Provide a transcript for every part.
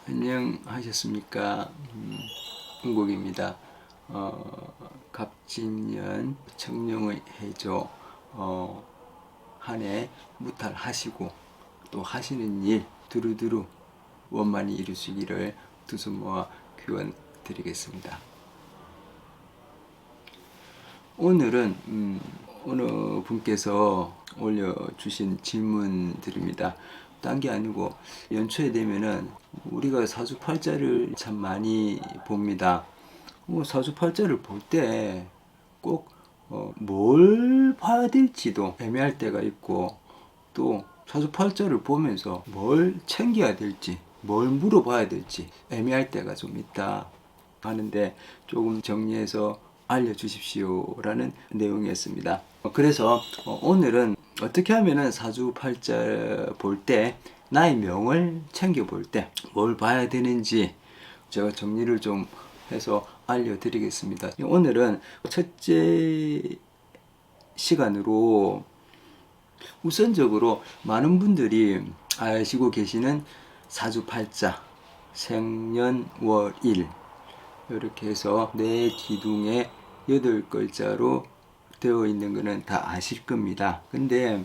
안녕하셨습니까? 은국입니다. 갑진년 청룡의 해조 한 해 무탈하시고 또 하시는 일 두루두루 원만히 이루시기를 두 손 모아 기원 드리겠습니다. 오늘은 어느 분께서 올려주신 질문들입니다. 딴 게 아니고 연초에 되면은 우리가 사주팔자를 참 많이 봅니다. 사주팔자를 볼 때 꼭 뭘 봐야 될지도 애매할 때가 있고, 또 사주팔자를 보면서 뭘 챙겨야 될지 뭘 물어봐야 될지 애매할 때가 좀 있다 하는데, 조금 정리해서 알려주십시오라는 내용이었습니다. 그래서 오늘은 어떻게 하면은 사주팔자 볼 때 나의 명을 챙겨 볼 때 뭘 봐야 되는지 제가 정리를 좀 해서 알려드리겠습니다. 오늘은 첫째 시간으로 우선적으로 많은 분들이 아시고 계시는 사주팔자 생년월일 이렇게 해서 내 기둥에 8글자로 되어 있는 거는 다 아실 겁니다. 근데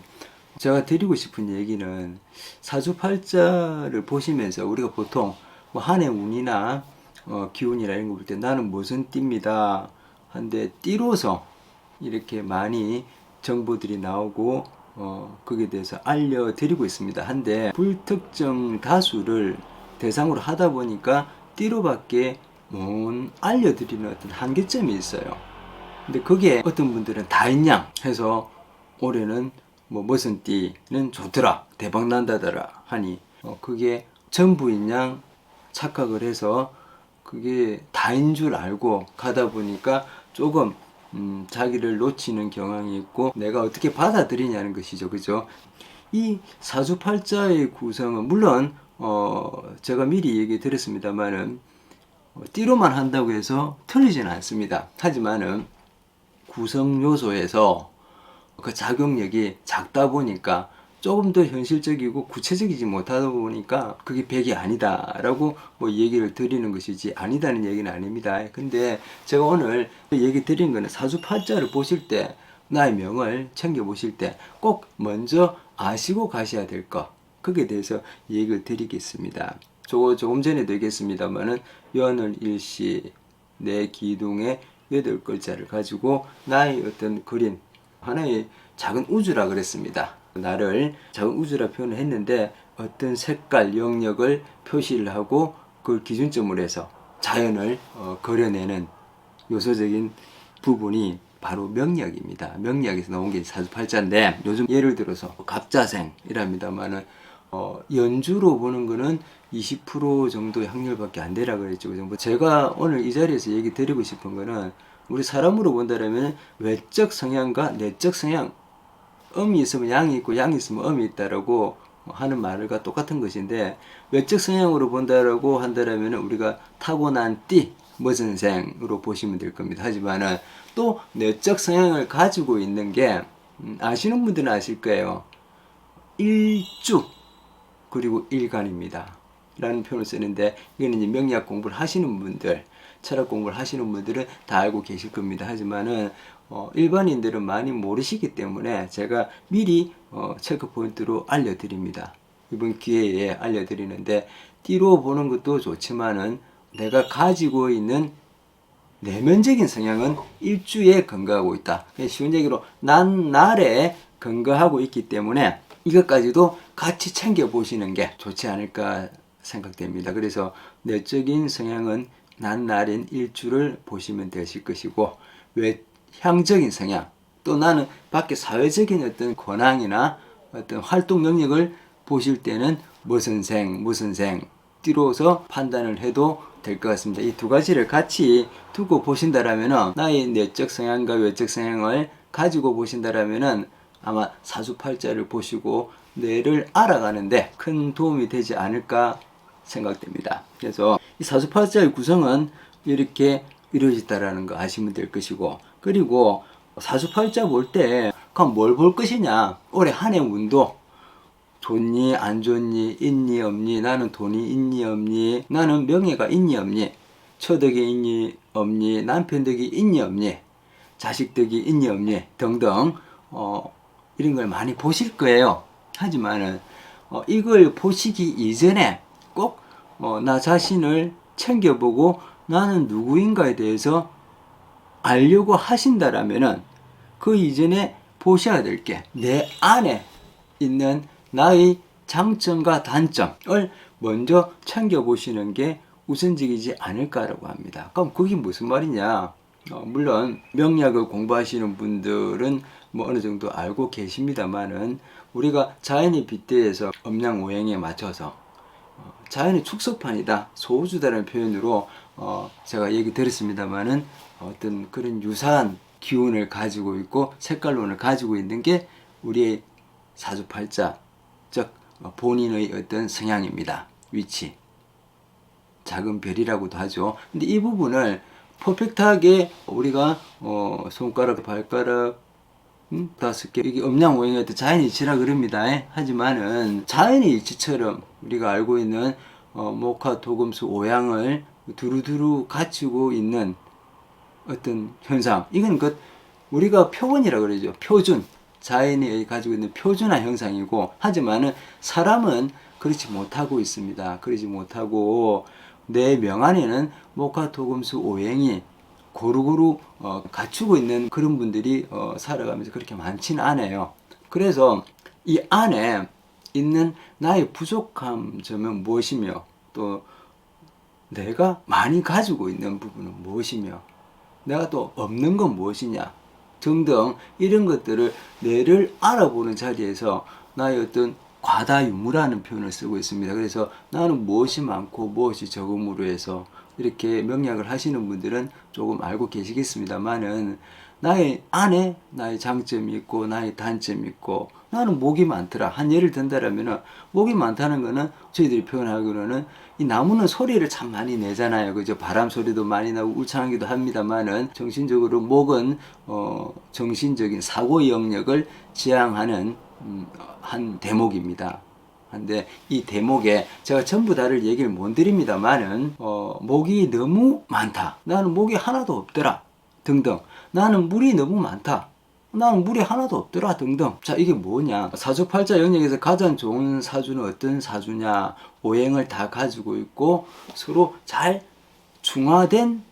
제가 드리고 싶은 얘기는, 사주팔자를 보시면서 우리가 보통 한 해 운이나 기운이나 이런 거 볼 때 나는 무슨 띠입니다 한데, 띠로서 이렇게 많이 정보들이 나오고 거기에 대해서 알려드리고 있습니다. 한데 불특정 다수를 대상으로 하다 보니까 띠로밖에 못 알려드리는 어떤 한계점이 있어요. 근데 거기에 어떤 분들은 다 있냐 해서 올해는 무슨 띠는 좋더라, 대박 난다더라 하니 그게 전부인 양 착각을 해서 그게 다인 줄 알고 가다 보니까 조금 자기를 놓치는 경향이 있고, 내가 어떻게 받아들이냐는 것이죠. 그죠? 이 사주팔자의 구성은 물론 제가 미리 얘기 드렸습니다만은 띠로만 한다고 해서 틀리지는 않습니다. 하지만은 구성 요소에서 그 작용력이 작다 보니까 조금 더 현실적이고 구체적이지 못하다 보니까 그게 100이 아니다라고 얘기를 드리는 것이지, 아니다는 얘기는 아닙니다. 근데 제가 오늘 얘기 드리는 거는 사주팔자를 보실 때, 나의 명을 챙겨 보실 때 꼭 먼저 아시고 가셔야 될 것, 거기에 대해서 얘기를 드리겠습니다. 조금 전에도 얘기했습니다만은 연월 일시 내 기둥의 8글자를 가지고 나의 어떤 그림, 하나의 작은 우주라 그랬습니다. 나를 작은 우주라 표현을 했는데, 어떤 색깔, 영역을 표시를 하고 그걸 기준점으로 해서 자연을 그려내는 요소적인 부분이 바로 명리학입니다. 명리학에서 나온 게 사주팔자인데, 요즘 예를 들어서 갑자생이랍니다만은 연주로 보는 거는 20% 정도의 확률밖에 안 되라 그랬죠. 제가 오늘 이 자리에서 얘기 드리고 싶은 거는, 우리 사람으로 본다면 외적 성향과 내적 성향, 음이 있으면 양이 있고 양이 있으면 음이 있다라고 하는 말과 똑같은 것인데, 외적 성향으로 본다라고 한다면 우리가 타고난 띠, 머선생으로 보시면 될 겁니다. 하지만은 또 내적 성향을 가지고 있는 게, 아시는 분들은 아실 거예요. 일주 그리고 일간입니다 라는 표현을 쓰는데, 이거는 이제 명리학 공부를 하시는 분들, 철학 공부를 하시는 분들은 다 알고 계실 겁니다. 하지만은 일반인들은 많이 모르시기 때문에 제가 미리 체크 포인트로 알려드립니다. 이번 기회에 알려드리는데, 띠로 보는 것도 좋지만은 내가 가지고 있는 내면적인 성향은 일주에 근거하고 있다. 쉬운 얘기로 난 날에 근거하고 있기 때문에 이것까지도 같이 챙겨 보시는 게 좋지 않을까 생각됩니다. 그래서 내적인 성향은 난 날인 일주를 보시면 되실 것이고, 외향적인 성향, 또 나는 밖에 사회적인 어떤 권한이나 어떤 활동 능력을 보실 때는 무슨 생 띠로서 판단을 해도 될 것 같습니다. 이 두 가지를 같이 두고 보신다라면, 나의 내적 성향과 외적 성향을 가지고 보신다라면 아마 사주팔자를 보시고 뇌를 알아가는데 큰 도움이 되지 않을까 생각됩니다. 그래서 이 사주팔자의 구성은 이렇게 이루어졌다라는 거 아시면 될 것이고, 그리고 사주팔자 볼 때 그럼 뭘 볼 것이냐, 올해 한 해 운도 좋니 안 좋니, 있니 없니, 나는 돈이 있니 없니, 나는 명예가 있니 없니, 처덕이 있니 없니, 남편 덕이 있니 없니, 자식 덕이 있니 없니 등등 이런 걸 많이 보실 거예요. 하지만은 이걸 보시기 이전에 꼭 나 자신을 챙겨보고 나는 누구인가에 대해서 알려고 하신다라면은 그 이전에 보셔야 될 게 내 안에 있는 나의 장점과 단점을 먼저 챙겨보시는 게 우선적이지 않을까라고 합니다. 그럼 그게 무슨 말이냐? 물론 명리학을 공부하시는 분들은 뭐 어느 정도 알고 계십니다만은 우리가 자연의 빗대에서 음양오행에 맞춰서 자연의 축소판이다, 소우주다라는 표현으로 제가 얘기 드렸습니다만은 어떤 그런 유사한 기운을 가지고 있고 색깔론을 가지고 있는 게 우리의 사주팔자, 즉 본인의 어떤 성향입니다. 위치, 작은 별이라고도 하죠. 근데 이 부분을 퍼펙트하게 우리가 손가락, 발가락 5개 이게 음양오행의 어떤 자연의 이치라 그럽니다. 하지만은 자연의 이치처럼 우리가 알고 있는 목화, 토금수, 오양을 두루두루 갖추고 있는 어떤 현상, 이건 우리가 표본이라 그러죠. 표준, 자연이 가지고 있는 표준화 형상이고, 하지만은 사람은 그렇지 못하고 있습니다. 그러지 못하고 내 명안에는 목화, 토금수, 오행이 고루고루 갖추고 있는 그런 분들이 살아가면서 그렇게 많지는 않아요. 그래서 이 안에 있는 나의 부족한 점은 무엇이며, 또 내가 많이 가지고 있는 부분은 무엇이며, 내가 또 없는 건 무엇이냐 등등 이런 것들을 뇌를 알아보는 자리에서 나의 어떤 과다유무라는 표현을 쓰고 있습니다. 그래서 나는 무엇이 많고 무엇이 적음으로 해서 이렇게 명리학을 하시는 분들은 조금 알고 계시겠습니다만은 나의 안에 나의 장점이 있고 나의 단점이 있고, 나는 목이 많더라. 한 예를 든다라면은 목이 많다는 거는 저희들이 표현하기로는 이 나무는 소리를 참 많이 내잖아요. 그죠? 바람 소리도 많이 나고 울창하기도 합니다만은 정신적으로 목은 정신적인 사고 영역을 지향하는 한 대목입니다. 근데 이 대목에 제가 전부 다를 얘기를 못 드립니다만은 목이 너무 많다, 나는 목이 하나도 없더라 등등, 나는 물이 너무 많다, 나는 물이 하나도 없더라 등등. 자, 이게 뭐냐? 사주팔자 영역에서 가장 좋은 사주는 어떤 사주냐? 오행을 다 가지고 있고 서로 잘 중화된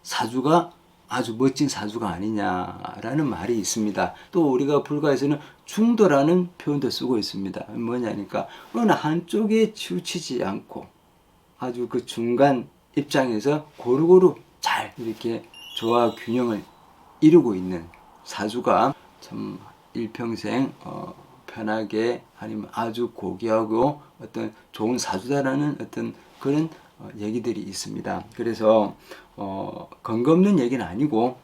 사주가 아주 멋진 사주가 아니냐라는 말이 있습니다. 또 우리가 불가에서는 중도라는 표현도 쓰고 있습니다. 뭐냐니까 어느 한쪽에 치우치지 않고 아주 그 중간 입장에서 고루고루 잘 이렇게 조화 균형을 이루고 있는 사주가 참 일평생 편하게 아니면 아주 고귀하고 어떤 좋은 사주다라는 어떤 그런 얘기들이 있습니다. 그래서 근거 없는 얘기는 아니고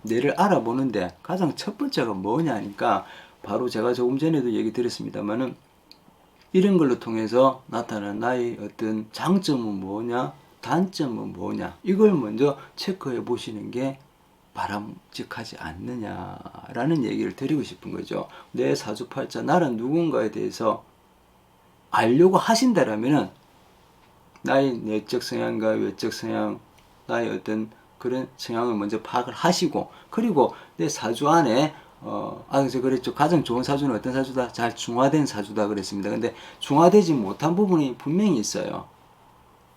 뇌를 알아보는데 가장 첫 번째가 뭐냐니까 바로 제가 조금 전에도 얘기 드렸습니다만은 이런 걸로 통해서 나타나는 나의 어떤 장점은 뭐냐, 단점은 뭐냐, 이걸 먼저 체크해 보시는 게 바람직하지 않느냐라는 얘기를 드리고 싶은 거죠. 내 사주팔자, 나는 누군가에 대해서 알려고 하신다라면은 나의 내적 성향과 외적 성향, 나의 어떤 그런 성향을 먼저 파악을 하시고, 그리고 내 사주 안에 그래서 그랬죠. 가장 좋은 사주는 어떤 사주다? 잘 중화된 사주다 그랬습니다. 근데 중화되지 못한 부분이 분명히 있어요.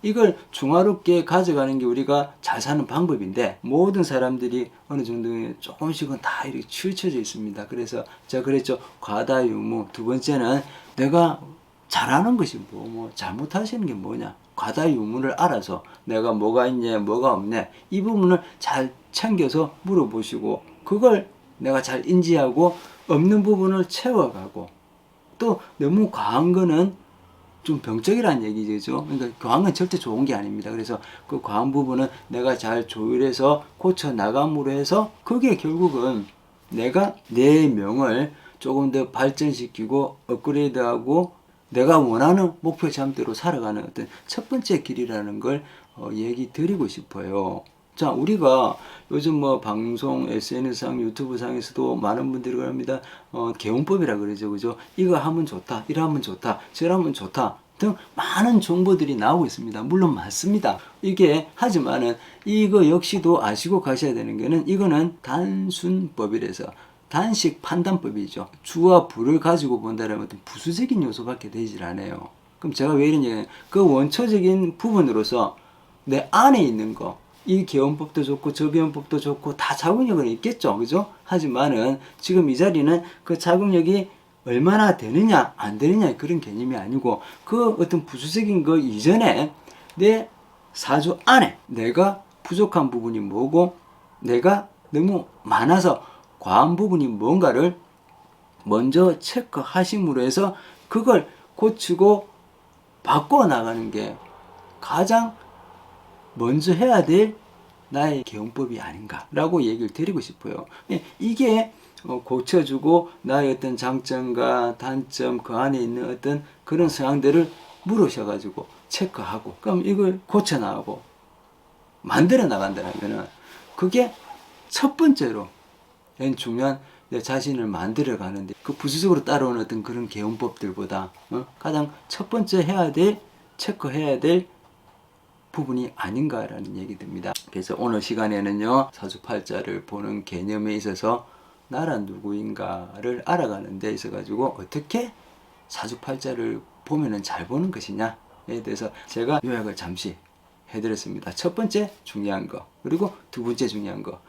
이걸 중화롭게 가져가는 게 우리가 잘 사는 방법인데, 모든 사람들이 어느 정도 조금씩은 다 이렇게 치우쳐져 있습니다. 그래서 제가 그랬죠. 과다유무. 두 번째는 내가 잘하는 것이 뭐 잘못하시는 게 뭐냐. 과다유무를 알아서 내가 뭐가 있냐, 뭐가 없냐, 이 부분을 잘 챙겨서 물어보시고, 그걸 내가 잘 인지하고 없는 부분을 채워가고, 또 너무 과한 거는 좀 병적이라는 얘기죠. 그러니까 과한 건 절대 좋은 게 아닙니다. 그래서 그 과한 부분은 내가 잘 조율해서 고쳐 나감으로 해서 그게 결국은 내가 내 명을 조금 더 발전시키고 업그레이드하고 내가 원하는 목표 잠대로 살아가는 어떤 첫 번째 길이라는 걸 얘기 드리고 싶어요. 자, 우리가 요즘 뭐 방송, SNS상, 유튜브상에서도 많은 분들이 그럽니다. 개운법이라 그러죠. 그죠? 이거 하면 좋다, 이러 하면 좋다, 저러 하면 좋다 등 많은 정보들이 나오고 있습니다. 물론 맞습니다. 이게 하지만은 이거 역시도 아시고 가셔야 되는 거는 이거는 단순법이라서 단식 판단법이죠. 주와 부를 가지고 본다면 어떤 부수적인 요소밖에 되질 않아요. 그럼 제가 왜 이러냐면 그 원초적인 부분으로서 내 안에 있는 거, 이 개헌법도 좋고 저 개헌법도 좋고 다 자국력은 있겠죠. 그죠? 하지만은 지금 이 자리는 그 자국력이 얼마나 되느냐 안 되느냐 그런 개념이 아니고 그 어떤 부수적인 거 이전에 내 사주 안에 내가 부족한 부분이 뭐고 내가 너무 많아서 과한 부분이 뭔가를 먼저 체크하심으로 해서 그걸 고치고 바꿔 나가는 게 가장 먼저 해야 될 나의 개헌법이 아닌가라고 얘기를 드리고 싶어요. 이게 고쳐주고 나의 어떤 장점과 단점 그 안에 있는 어떤 그런 성향들을 물으셔가지고 체크하고 그럼 이걸 고쳐 나가고 만들어 나간다면 그게 첫 번째로 중요한 내 자신을 만들어 가는데 그 부수적으로 따라오는 어떤 그런 개헌법들보다 가장 첫 번째 해야 될 체크해야 될 부분이 아닌가라는 얘기 듭니다. 그래서 오늘 시간에는요 사주팔자를 보는 개념에 있어서 나란 누구인가를 알아가는 데 있어 가지고 어떻게 사주팔자를 보면은 잘 보는 것이냐에 대해서 제가 요약을 잠시 해드렸습니다. 첫 번째 중요한 거, 그리고 두 번째 중요한 거,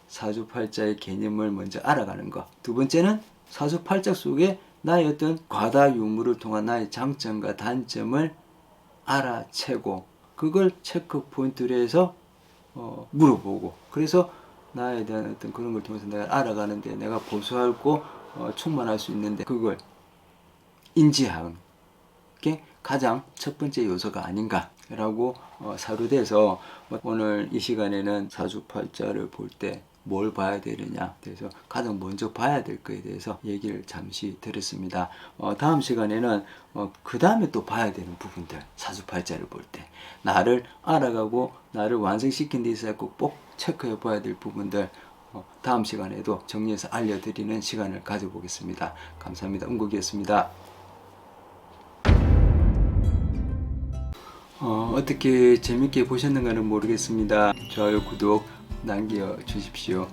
사주팔자의 개념을 먼저 알아가는 거. 두 번째는 사주팔자 속에 나의 어떤 과다 유무를 통한 나의 장점과 단점을 알아채고 그걸 체크 포인트로 해서 물어보고 그래서 나에 대한 어떤 그런 걸 통해서 내가 알아가는데 내가 보수하고 충만할 수 있는데 그걸 인지하는 게 가장 첫 번째 요소가 아닌가라고 사료돼서 오늘 이 시간에는 사주팔자를 볼 때 뭘 봐야 되느냐 그래서 가장 먼저 봐야 될 거에 대해서 얘기를 잠시 드렸습니다. 다음 시간에는 그 다음에 또 봐야 되는 부분들 사주팔자를 볼 때 나를 알아가고 나를 완성시킨 데 있어서 꼭 체크해 봐야 될 부분들 다음 시간에도 정리해서 알려드리는 시간을 가져보겠습니다. 감사합니다. 은국이었습니다. 어떻게 재밌게 보셨는가는 모르겠습니다. 좋아요, 구독 남겨주십시오.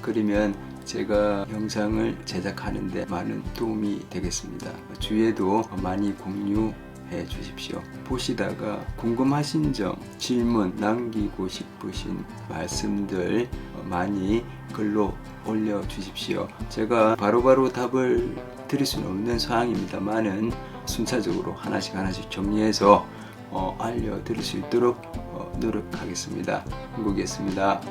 그러면 제가 영상을 제작하는데 많은 도움이 되겠습니다. 주위에도 많이 공유해 주십시오. 보시다가 궁금하신 점, 질문 남기고 싶으신 말씀들 많이 글로 올려주십시오. 제가 바로바로 답을 드릴 수는 없는 사항입니다만은 순차적으로 하나씩 정리해서 알려드릴 수 있도록 노력하겠습니다. 한국이었습니다.